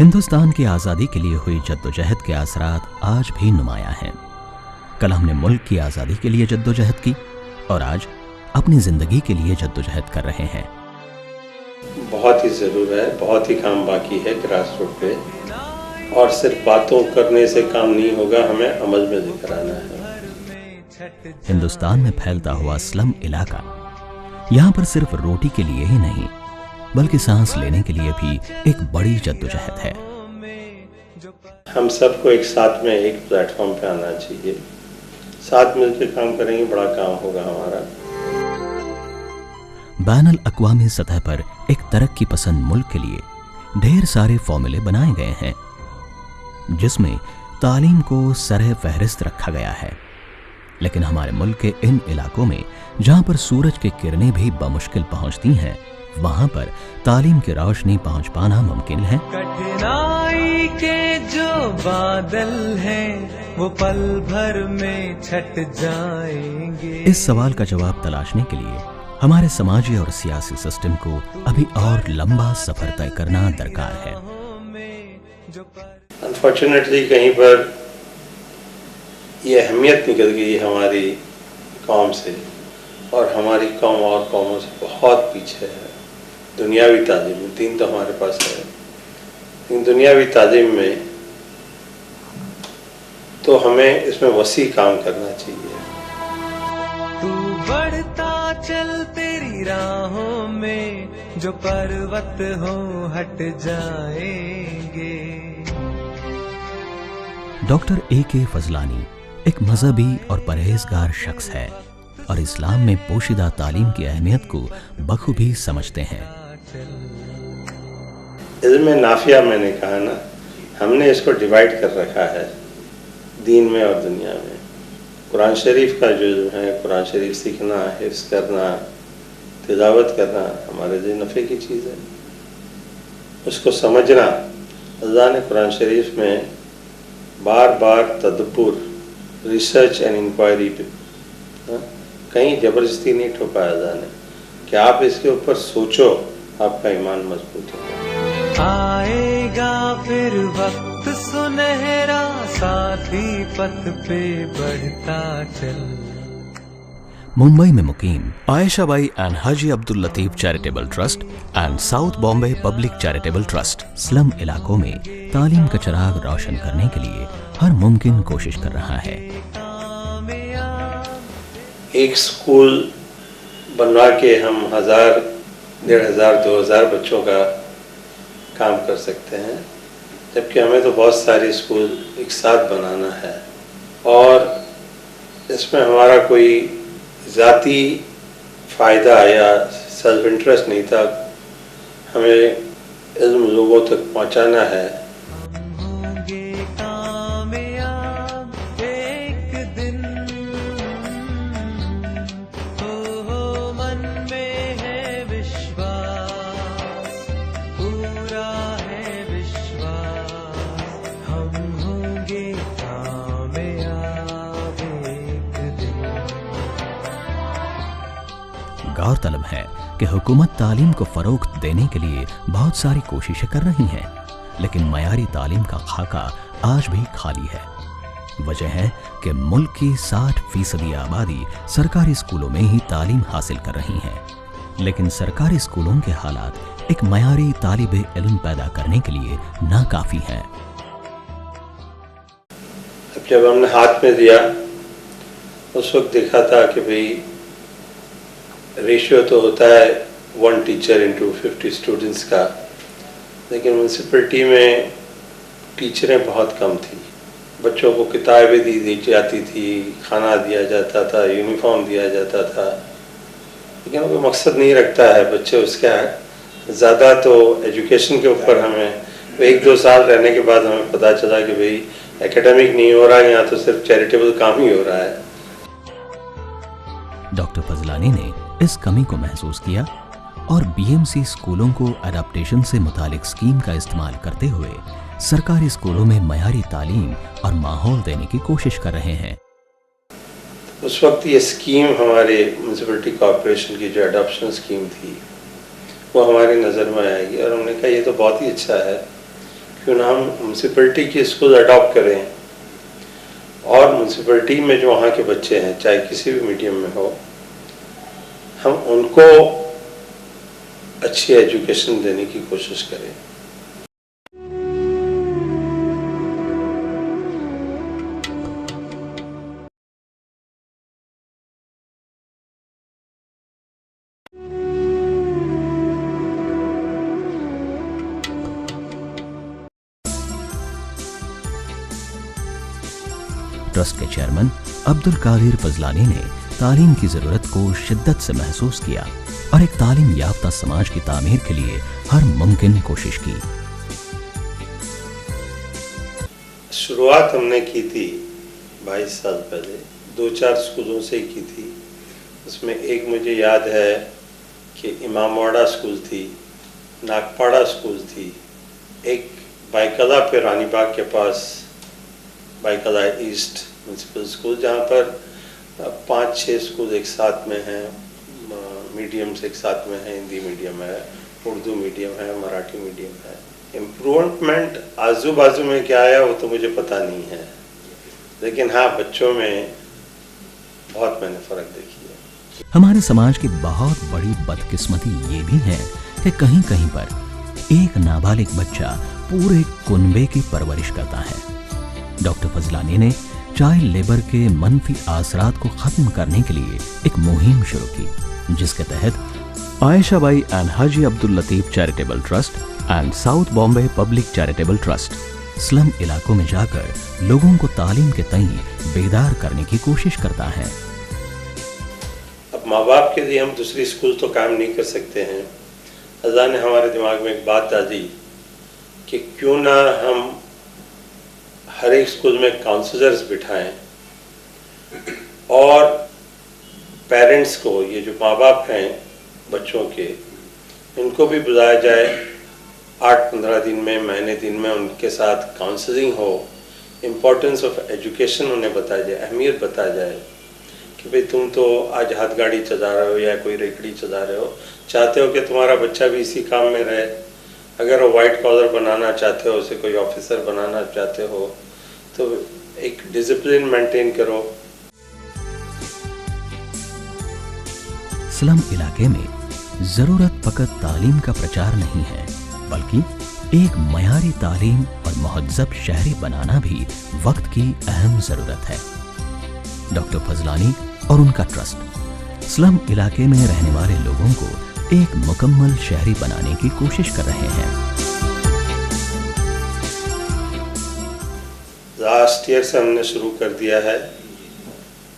हिंदुस्तान की आज़ादी के लिए हुई जद्दोजहद के असरात आज भी नुमायां हैं। कल हमने मुल्क की आज़ादी के लिए जद्दोजहद की और आज अपनी ज़िंदगी के लिए जद्दोजहद कर रहे हैं। बहुत ही ज़रूर है, बहुत ही काम बाकी है ग्रास रूट पे, और सिर्फ बातों करने से काम नहीं होगा, हमें अमल में लेकर आना है। हिंदुस्तान में फैलता हुआ स्लम इलाका यहाँ पर सिर्फ रोटी के लिए ही नहीं बल्कि सांस लेने के लिए भी एक बड़ी जद्दोजहद है। हम सबको एक साथ में एक प्लेटफॉर्म पे आना चाहिए, साथ मिलकर काम करेंगे, बड़ा काम होगा हमारा। बैनुल अक़वामी सतह पर एक तरक्की पसंद मुल्क के लिए ढेर सारे फॉर्मूले बनाए गए हैं जिसमें तालीम को सरे फहरिस्त रखा गया है, लेकिन हमारे मुल्क के इन इलाकों में जहां पर सूरज की किरणें भी बमुश्किल पहुंचती हैं, वहां पर तालीम की रोशनी पहुंच पाना मुमकिन है। कठिनाई के जो बादल हैं वो पल भर में छट जाएंगे। इस सवाल का जवाब तलाशने के लिए हमारे समाजी और सियासी सिस्टम को अभी और लंबा सफर तय करना दरकार है। अनफॉर्चुनेटली कहीं पर ये अहमियत निकल गई हमारी कौम से, और हमारी कौम और कौमों से बहुत पीछे है। दुनियावी तालीम में दीन तो हमारे पास है, लेकिन दुनियावी तालीम में तो हमें इसमें वसी काम करना चाहिए। तू बढ़ता चल तेरी राहों में जो पर्वत हो हट जाएंगे। Doctor A.K. फजलानी एक मजहबी और परहेजगार शख्स है और इस्लाम में पोशीदा तालीम की अहमियत को बखूबी समझते हैं। इल्म नाफिया मैंने कहा ना, हमने इसको डिवाइड कर रखा है दीन में और दुनिया में। कुरान शरीफ का जो है, कुरान शरीफ सीखना, हिफ्ज़ करना, तिलावत करना हमारे लिए नफ़े की चीज़ है। उसको समझना, अल्लाह ने कुरान शरीफ में बार बार तदब्बुर, रिसर्च एंड इंक्वायरी पे कहीं ज़बरदस्ती नहीं ठोका अल्लाह ने कि आप इसके ऊपर सोचो, आपका ईमान मजबूत होगा। आएगा फिर वक्त सुनहरा, साथी पथ पे बढ़ता चल। मुंबई में मुकीम Ayesha Bai and Haji Abdul Latif charitable trust and south Bombay public charitable trust slum इलाकों में तालीम का चिराग रोशन करने के लिए हर मुमकिन कोशिश कर रहा है। एक स्कूल बनवा के हम 1000, 1500, 2000 बच्चों का काम कर सकते हैं, जबकि हमें तो बहुत सारे स्कूल एक साथ बनाना है। और इसमें हमारा कोई ज़ाती फ़ायदा या सेल्फ इंटरेस्ट नहीं था, हमें इल्म लोगों तक पहुंचाना है। गौरतलब है कि हुकूमत तालीम को फरोग देने के लिए बहुत सारी कोशिशें कर रही हैं, लेकिन मयारी तालीम का खाका आज भी खाली है। वजह है कि मुल्क की 60% आबादी सरकारी स्कूलों में ही तालीम हासिल कर रही है, लेकिन सरकारी स्कूलों के हालात एक मयारी तालिब इल्म पैदा करने के लिए नाकाफी हैं। जब हमने हाथ में दिया उस वक्त देखा था कि भाई रेशियो तो होता है 1 टीचर इंटू 50 स्टूडेंट्स का, लेकिन म्यूनसिपलिटी में टीचरें बहुत कम थी। बच्चों को किताबें दी जाती थी, खाना दिया जाता था, यूनिफॉर्म दिया जाता था, लेकिन कोई मकसद नहीं रखता है। बच्चे उसका ज़्यादा तो एजुकेशन के ऊपर हमें 1-2 साल रहने के बाद हमें पता चला कि भाई एकेडमिक नहीं हो रहा है, यहाँ तो सिर्फ चैरिटेबल काम ही हो रहा है। डॉक्टर फजलानी ने इस कमी को महसूस किया और BMC स्कूलों को अडेप्टेशन से मुतालिक स्कीम का इस्तेमाल करते हुए सरकारी स्कूलों में मयारी तालीम और माहौल देने की कोशिश कर रहे हैं। उस वक्त ये स्कीम हमारे म्यूनसिपलिटी कॉर्पोरेशन की जो अडॉप्शन स्कीम थी वो हमारी नज़र में आएगी, और हमने कहा ये तो बहुत ही अच्छा है क्यों ना हम म्यूनसिपैलिटी की स्कूल अडॉप्ट करें और म्यूनसिपैलिटी में जो वहाँ के बच्चे हैं, चाहे किसी भी मीडियम में हो, हम उनको अच्छी एजुकेशन देने की कोशिश करें। ट्रस्ट के चेयरमैन अब्दुल कादिर फजलानी ने तालीम की जरूरत को शिद्दत से महसूस किया और एक तालीम याफ्ता समाज की तामीर के लिए हर मुमकिन कोशिश की। शुरुआत हमने की थी 22 साल पहले, 2-4 स्कूलों से ही की थी। उसमें एक मुझे याद है कि इमामवाड़ा स्कूल थी, नागपाड़ा स्कूल थी, एक बाइकला पे रानीबाग के पास बाइकला ईस्ट म्यूनसिपल स्कूल, जहाँ पर 5-6 स्कूल एक साथ में हैं, मीडियम्स एक साथ में हैं, हिंदी मीडियम है, उर्दू मीडियम है, मराठी मीडियम है। इम्प्रूवमेंट आजू बाजू में क्या आया वो तो मुझे पता नहीं है, लेकिन हाँ बच्चों में बहुत मैंने फ़र्क देखी है। हमारे समाज की बहुत बड़ी बदकिस्मती ये भी है कि कहीं कहीं पर एक नाबालिग बच्चा पूरे कुनबे की परवरिश करता है। डॉक्टर फजलानी ने चाइल्ड लेबर के मनफी आसरात को खत्म करने के लिए एक मुहिम शुरू की, जिसके तहत Ayesha Bai and Haji Abdul Latif charitable trust and south Bombay public charitable trust slum इलाकों में जाकर लोगों को तालीम के तई बेदार करने की कोशिश करता है। अब माँ बाप के लिए हम दूसरी स्कूल तो काम नहीं कर सकते हैं। अल्लाह ने हमारे दिमाग में एक बात डाली कि क्यों ना हम हर एक स्कूल में काउंसलर्स बिठाएं और पेरेंट्स को, ये जो माँ बाप हैं बच्चों के, इनको भी बुलाया जाए। 8-15 दिन में, महीने दिन में उनके साथ काउंसलिंग हो, इम्पोर्टेंस ऑफ एजुकेशन उन्हें बताया जाए, अहमियत बताया जाए कि भाई तुम तो आज हाथ गाड़ी चला रहे हो या कोई रेकड़ी चला रहे हो, चाहते हो कि तुम्हारा बच्चा भी इसी काम में रहे। अगर वो वाइट कॉलर बनाना चाहते हो, उसे कोई ऑफिसर बनाना चाहते हो, तो एक डिसिप्लिन मेंटेन करो। स्लम इलाके में जरूरत फकत तालीम का प्रचार नहीं है, बल्कि एक मयारी तालीम और महज्जब शहरी बनाना भी वक्त की अहम जरूरत है। डॉक्टर फजलानी और उनका ट्रस्ट स्लम इलाके में रहने वाले लोगों को एक मुकम्मल शहरी बनाने की कोशिश कर रहे हैं। लास्ट ईयर से हमने शुरू कर दिया है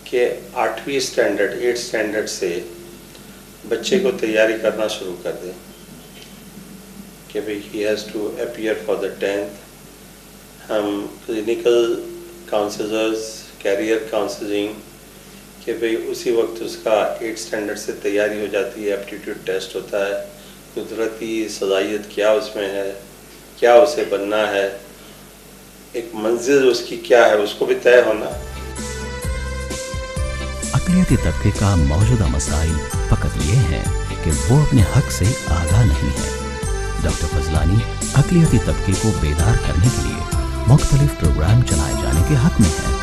कि 8वीं स्टैंडर्ड 8th स्टैंडर्ड से बच्चे को तैयारी करना शुरू कर दें कि भाई he has to appear for the 10th। हम क्लिनिकल काउंसलर्स, कैरियर काउंसलिंग, कि भाई उसी वक्त उसका 8th स्टैंडर्ड से तैयारी हो जाती है, एप्टीट्यूड टेस्ट होता है, कुदरती सलाहियत क्या उसमें है, क्या उसे बनना है, एक मंजिल उसकी क्या है, उसको भी तय होना। अक़लियती तबके का मौजूदा मसाइल फकत ये है कि वो अपने हक से आगाह नहीं है। डॉक्टर फजलानी अक़लियती तबके को बेदार करने के लिए मुख्तलिफ प्रोग्राम चलाए जाने के हक में है।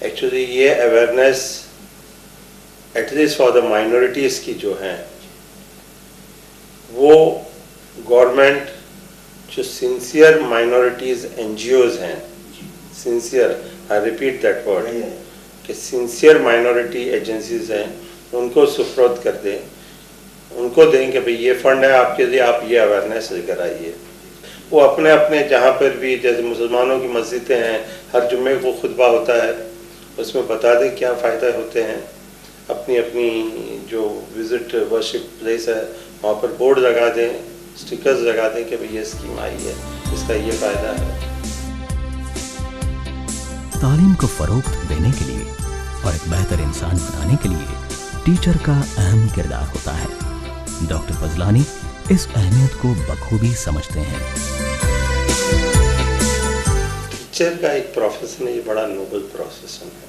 एक्चुअली ये awareness at least for the minorities की जो है, वो गवर्नमेंट जो सिंसियर माइनॉरिटीज NGOs हैं, sincere, I repeat that word, कि सिंसियर माइनॉरिटी एजेंसीज हैं, उनको सुपुर्द कर दें, उनको दें कि भाई ये फंड है आपके लिए, आप ये अवेयरनेस लेकर आइए। वो अपने अपने जहाँ पर भी, जैसे मुसलमानों की मस्जिदें हैं, हर जुम्मे को खुतबा होता है, उसमें बता दें क्या फ़ायदे होते हैं। अपनी अपनी जो विज़िट वर्शिप प्लेस है वहाँ पर बोर्ड लगा दें, स्टिकर्स लगा दें कि भाई ये स्कीम आई है, इसका ये फ़ायदा है। तालीम को फ़रोग़ देने के लिए और एक बेहतर इंसान बनाने के लिए टीचर का अहम किरदार होता है। डॉक्टर फजलानी इस अहमियत को बखूबी समझते हैं। टीचर का एक प्रोफेशन है, ये बड़ा नोबल प्रोफेशन है।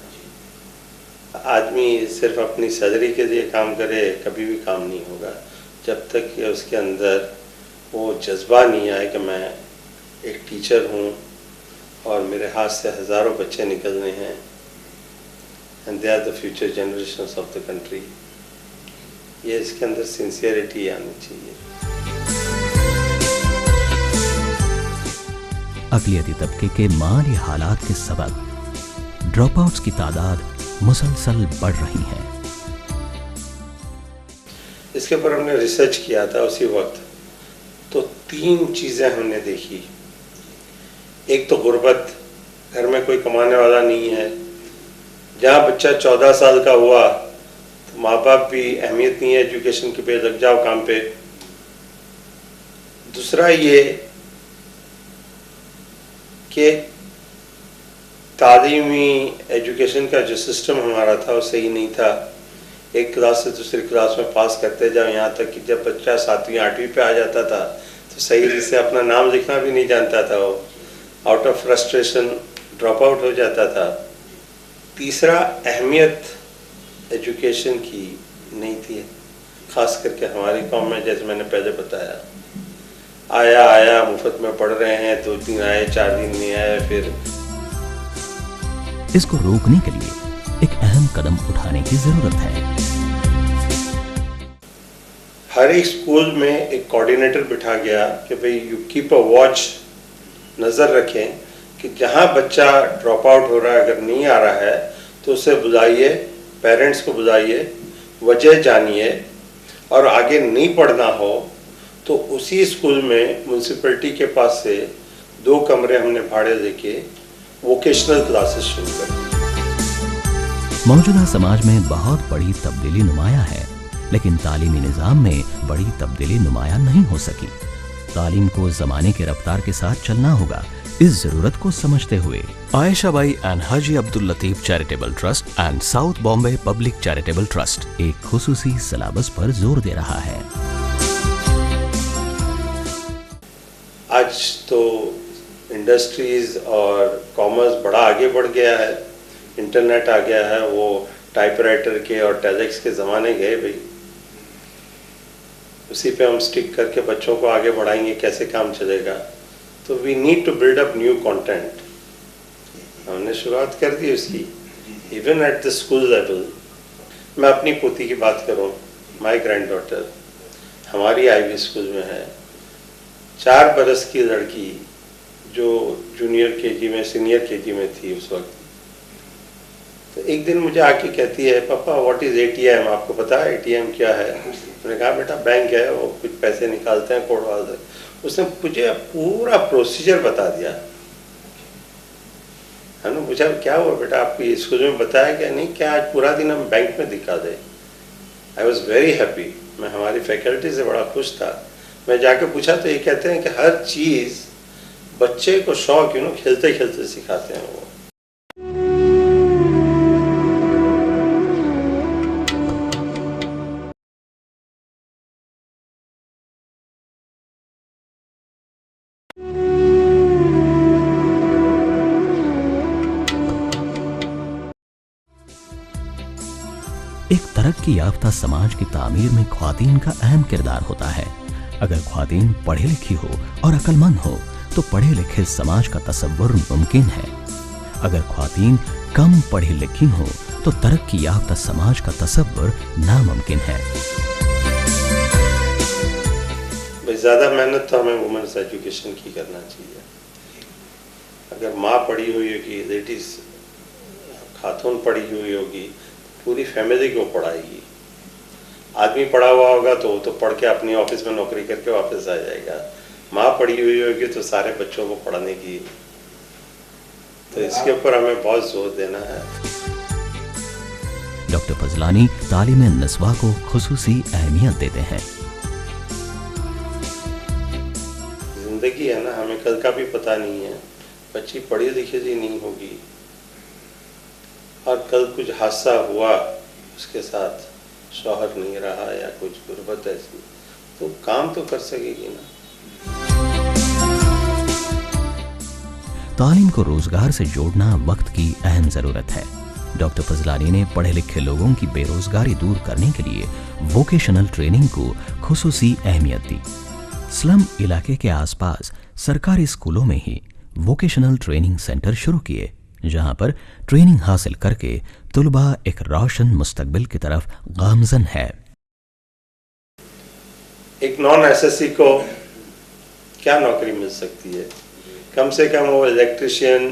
आदमी सिर्फ अपनी सैलरी के लिए काम करे, कभी भी काम नहीं होगा। जब तक कि उसके अंदर वो जज्बा नहीं आया कि मैं एक टीचर हूँ और मेरे हाथ से हज़ारों बच्चे निकलने हैं, and they are the future generations of the country. ये इसके अंदर सिंसियरिटी आनी चाहिए। अक़लियती तबके के माली हालात के सबब ड्रॉपआउट्स की तादाद मुसलसल बढ़ रही है। इसके ऊपर हमने रिसर्च किया था उसी वक्त, तो 3 चीज़ें हमने देखी। एक तो गुर्बत, घर में कोई कमाने वाला नहीं है। जहाँ बच्चा 14 साल का हुआ तो माँ बाप भी अहमियत नहीं है एजुकेशन के पे, लग जाओ काम पे। दूसरा ये कि तालीमी एजुकेशन का जो सिस्टम हमारा था वो सही नहीं था। एक क्लास से दूसरी क्लास में पास करते जाओ, यहाँ तक कि जब बच्चा 7वीं 8वीं पे आ जाता था तो सही से अपना नाम लिखना भी नहीं जानता था, वो out of frustration drop out हो जाता था। तीसरा, अहमियत एजुकेशन की नहीं थी, ख़ास करके हमारी कौम में। जैसे मैंने पहले बताया, आया मुफ्त में पढ़ रहे हैं, 2 दिन आए 4 दिन नहीं आए। फिर इसको रोकने के लिए एक अहम कदम उठाने की जरूरत है। हर एक स्कूल में एक कोऑर्डिनेटर बिठा गया कि भाई यू कीप अ वॉच, नज़र रखें कि जहाँ बच्चा ड्रॉप आउट हो रहा है, अगर नहीं आ रहा है तो उसे बुलाइए, पेरेंट्स को बुलाइए, वजह जानिए, और आगे नहीं पढ़ना हो तो उसी स्कूल में म्यूनसिपैलिटी के पास से 2 कमरे हमने भाड़े लेके वोकेशनल क्लासेस शुरू कर दी। मौजूदा समाज में बहुत बड़ी तब्दीली नुमाया है, लेकिन तालीमी निज़ाम में बड़ी तब्दीली नुमाया नहीं हो सकी। तालीम को ज़माने के रफ्तार के साथ चलना होगा, इस जरूरत को समझते हुए Ayesha Bai and Haji Abdul Latif charitable trust and south Bombay public charitable trust एक खुसूसी सिलेबस पर जोर दे रहा है। आज तो इंडस्ट्रीज और कॉमर्स बड़ा आगे बढ़ गया है, इंटरनेट आ गया है, वो टाइपराइटर के और टेलेक्स के ज़माने गए भाई। उसी पे हम स्टिक करके बच्चों को आगे बढ़ाएंगे, कैसे काम चलेगा? तो we need to build up new content. हमने शुरुआत कर दी उसकी, even at the school level. मैं अपनी पोती की बात करूं, माय ग्रैंडडॉटर हमारी आईवी स्कूल में है। 4 बरस की लड़की जो जूनियर केजी में, सीनियर केजी में थी उस वक्त, तो एक दिन मुझे आके कहती है, पापा व्हाट इज एटीएम? आपको पता है एटीएम क्या है? मैंने कहा बेटा बैंक है, वो कुछ पैसे निकालते हैं, कोड डालते हैं। उसने मुझे पूरा प्रोसीजर बता दिया। हमने पूछा क्या हुआ बेटा, आपकी स्कूल में बताया क्या? नहीं, क्या आज पूरा दिन हम बैंक में दिखा दे। I was very happy. मैं हमारी फैकल्टी से बड़ा खुश था। मैं जाके पूछा तो ये कहते हैं कि हर चीज़ बच्चे को शौक खेलते खेलते सिखाते हैं वो। एक तरक्की याफ्ता समाज की तामीर में ख्वातीन का अहम किरदार होता है। अगर ख्वातीन पढ़ी लिखी हो और अक्लमंद हो तो पढ़े लिखे समाज का तसव्वुर मुमकिन है। अगर ख्वातीन कम पढ़ी लिखी हो तो तरक्की याफ्ता समाज का तसव्वुर नामुमकिन है। ज़्यादा मेहनत तो हमें वुमेन्स एजुकेशन की करना चाहिए। अगर माँ पढ़ी हुई होगी, लेडीज खातून पढ़ी हुई होगी, पूरी फैमिली को पढ़ाएगी। आदमी पढ़ा हुआ होगा तो पढ़ के अपनी ऑफिस में नौकरी करके वापस आ जाएगा। माँ पढ़ी हुई होगी तो सारे बच्चों को पढ़ाने की, तो इसके ऊपर हमें बहुत जोर देना है। डॉक्टर फजलानी तालीम नस्वा को खुसूसी अहमियत देते हैं। जिंदगी है ना, हमें कल का भी पता नहीं है। बच्ची पढ़ी लिखी नहीं होगी और कल कुछ हादसा हुआ, उसके साथ शौहर नहीं रहा या कुछ गुर्बत ऐसी, तो काम तो कर सकेगी ना। तालीम को रोजगार से जोड़ना वक्त की अहम जरूरत है। डॉक्टर फजलानी ने पढ़े लिखे लोगों की बेरोजगारी दूर करने के लिए वोकेशनल ट्रेनिंग को खुसूसी अहमियत दी। स्लम इलाके के आसपास सरकारी स्कूलों में ही वोकेशनल ट्रेनिंग सेंटर शुरू किए, जहां पर ट्रेनिंग हासिल करके तुलबा एक रोशन मुस्तकबिल की तरफ गामजन है। एक नॉन एसएससी को क्या नौकरी मिल सकती है? कम से कम वो इलेक्ट्रिशियन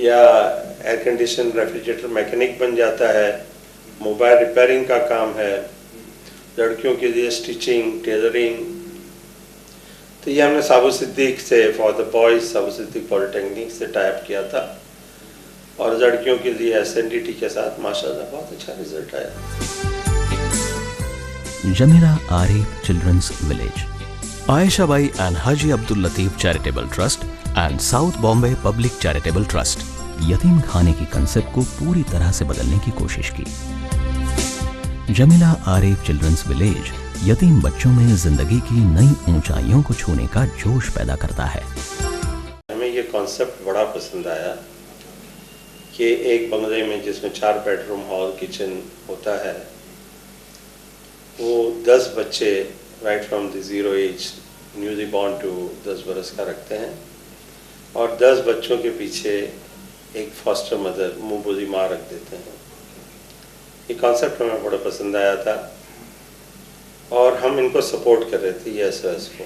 या एयर कंडीशन रेफ्रिजरेटर मैकेनिक बन जाता है, मोबाइल रिपेयरिंग का काम है, लड़कियों के लिए स्टिचिंग, टेलरिंग। तो ये हमने साबु सिद्दीक से for the boys Sabu Siddiq polytechnic से टाइप किया था और लड़कियों के लिए एसएनडीटी के साथ माशाल्लाह बहुत अच्छा रिजल्ट आया। Jamila Arif children's village, Ayesha Bai and Haji Abdul Latif charitable trust and south Bombay public charitable trust यतीम खाने की कंसेप्ट को पूरी तरह से बदलने की कोशिश की। जमीला आरिफ चिल्ड्रंस विलेज यतीम बच्चों में जिंदगी की नई ऊंचाइयों को छूने का जोश पैदा करता है। हमें ये कॉन्सेप्ट बड़ा पसंद आया कि एक बंगले में जिसमें 4 बेडरूम, हॉल, किचन होता है, वो 10 बच्चे right from the 0 age newly born to 10 बरस का रखते हैं और 10 बच्चों के पीछे एक फॉस्टर मदर, मुंह बोली माँ रख देते हैं। ये कॉन्सेप्ट हमें बड़ा पसंद आया था और हम इनको सपोर्ट कर रहे थे ESOS को।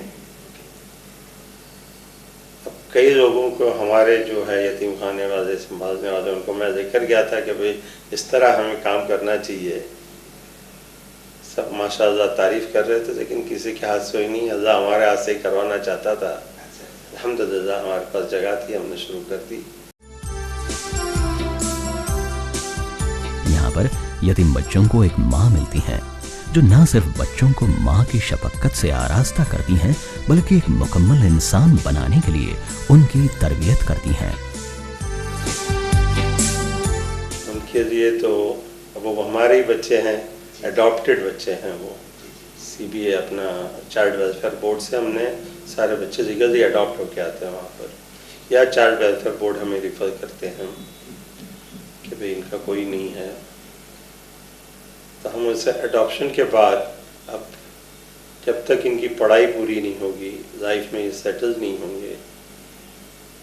अब कई लोगों को हमारे जो है यतीम खाने वाले, संभालने वाले, उनको मैं लेकर गया था कि भाई इस तरह हमें काम करना चाहिए। सब माशाल्लाह तारीफ कर रहे थे, लेकिन किसी के हाथ से ही नहीं, अल्लाह हमारे हाथ से ही करवाना चाहता था। अल्हम्दुलिल्लाह हमारे पास जगह थी, हमने शुरू कर दी। यहाँ पर यतीम बच्चों को एक माँ मिलती है जो न सिर्फ बच्चों को माँ की शफकत से आरास्ता करती हैं, बल्कि एक मुकम्मल इंसान बनाने के लिए उनकी तरबियत करती हैं। उनके लिए तो अब वो हमारे ही बच्चे हैं, अडॉप्टेड बच्चे हैं। वो CBA अपना चाइल्ड वेलफेयर बोर्ड से हमने सारे बच्चे लीगली अडॉप्ट होके आते हैं वहाँ पर, या चाइल्ड वेलफेयर बोर्ड हमें रिफर करते हैं कि भाई इनका कोई नहीं है। तो हम उनसे अडॉप्शन के बाद, अब जब तक इनकी पढ़ाई पूरी नहीं होगी, लाइफ में ये सेटल नहीं होंगे,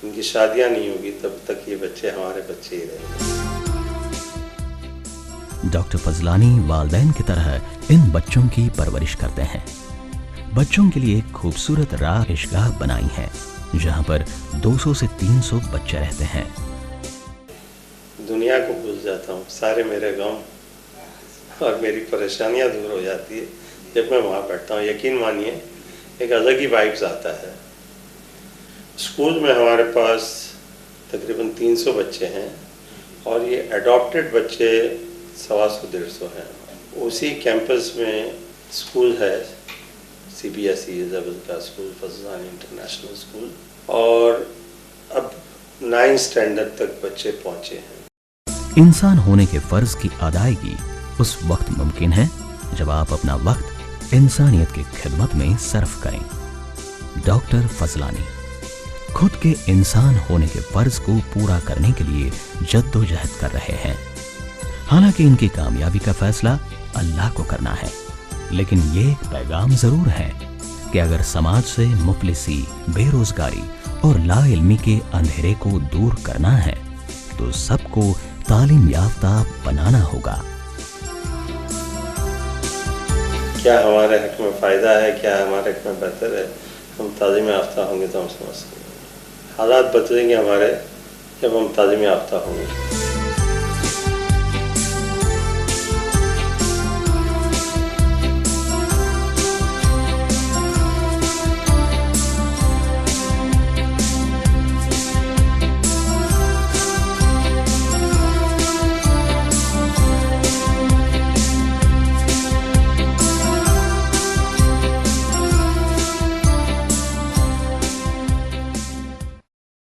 इनकी शादियां नहीं होगी, तब तक ये बच्चे हमारे बच्चे ही रहेंगे। डॉक्टर फजलानी वालदैन की तरह इन बच्चों की परवरिश करते हैं। बच्चों के लिए एक खूबसूरत राहगाह बनाई है जहां पर 200 से 300 बच्चे रहते हैं। दुनिया को भूल जाता हूँ, सारे मेरे गम और मेरी परेशानियां दूर हो जाती है जब मैं वहाँ बैठता हूँ। यकीन मानिए एक अलग ही वाइब्स आता है। स्कूल में हमारे पास तकरीबन 300 बच्चे हैं और ये अडॉप्टेड बच्चे 125-150 हैं। उसी कैंपस में स्कूल है, CBSE लेवल का स्कूल, फजलानी इंटरनेशनल स्कूल, और अब 9th स्टैंडर्ड तक बच्चे पहुँचे हैं। इंसान होने के फर्ज की अदायगी उस वक्त मुमकिन है जब आप अपना वक्त इंसानियत की खिदमत में सर्फ करें। डॉक्टर फजलानी खुद के इंसान होने के फर्ज को पूरा करने के लिए जद्दोजहद कर रहे हैं। हालांकि इनकी कामयाबी का फैसला अल्लाह को करना है, लेकिन ये पैगाम जरूर है कि अगर समाज से मुफलिसी, बेरोजगारी और लाइल्मी के अंधेरे को दूर करना है तो सबको तालीम याफ्ता बनाना होगा। क्या हमारे हक में फ़ायदा है, क्या हमारे हक में बेहतर है, हम तालीम याफ्ता होंगे तो हम समझ सकेंगे। हालात बदलेंगे हमारे जब हम तालीम याफ्ता होंगे।